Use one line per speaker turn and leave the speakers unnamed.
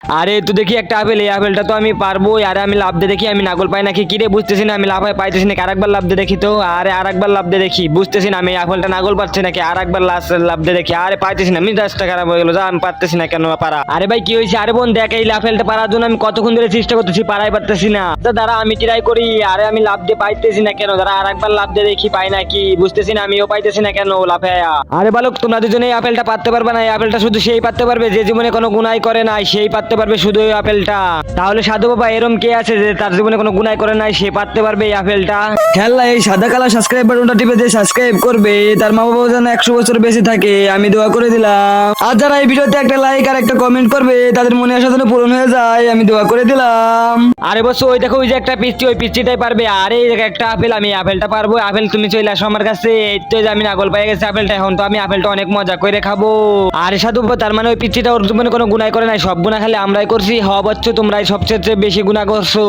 আরে তুই দেখি একটা আপেল, এই আপেলটা তো আমি পারবো। আরে আমি লাভ দিয়ে দেখি আমি নাগল পাই নাকি। কিরে বুঝতেছি না, আমি লাভ পাইতেছি নাকি। আরেকবার লাভ দিয়ে দেখি তো। আরে আরেকবার লাভ দিয়ে দেখি, বুঝতেছি না আমি এই আপেলটা নাগল পাচ্ছি নাকি। আরেকবার লাস্ট লাভ দিয়ে দেখি, আরে পাইতেছি না। আমি 10টা খারাপ হয়ে গেল, যা আমি পারতেছি না কেন পারা। আরে ভাই কি হয়েছে? আরে বোন দেখ, এই আপেলটা পারার জন্য আমি কতক্ষণ ধরে চেষ্টা করতেছি, পারাই পারতেছি না। তা দাঁড়া আমি ট্রাই করি। আরে আমি লাভ দিয়ে পাইতেছি না কেন, দাঁড়া আরেকবার লাভ দিয়ে দেখি পাই নাকি। বুঝতেছি না আমিও পাইতেছি না কেন লাফায়া। আরে বালক, তোমরা দুজনে এই আপেলটা পারতে পারবে না। এই আপেলটা শুধু সেই পারতে পারবে যে জীবনে কোনো গুনাই করে নাই, সেই পারতে পারবে শুধু এই আপেলটা। তাহলে সাধু বাবা এরম কে আছে যে তার জীবনে কোনো গুনাই করে নাই, সে পারতে পারবে এই আপেলটা?
খেলনা এই সাদা কালো সাবস্ক্রাইব বাটনটা টিপে যে সাবস্ক্রাইব করবে তার মা বাবা যেন 100 বছর বেঁচে থাকে, আমি দোয়া করে দিলাম। আর যারা এই ভিডিওতে একটা লাইক আর একটা কমেন্ট করবে তাদের মনে আশা যেন পূরণ হয়ে যায়, আমি দোয়া করে দিলাম।
আরে বস ওই দেখো, ওই যে একটা পিচ্ছি, ওই পিচ্ছিটাই পারবে। আরে এই দেখো একটা আপেল, আমি এই আপেলটা পারবো। আপেল তুমি চলে আসো আমার কাছে। এই তো যে আমি নাগল পেয়ে গেছি আপেলটা, এখন তো আমি আপেলটা অনেক মজা করে খাবো। আরে সাধু বাবা, তার মানে ওই পিচ্ছিটা ওর জীবনে কোনো গুনাই করে নাই, সব গুণা খালি আমরাই করছি। হওয়া বচ্চ তোমরাই সবচেয়ে বেশি গুণা করছো।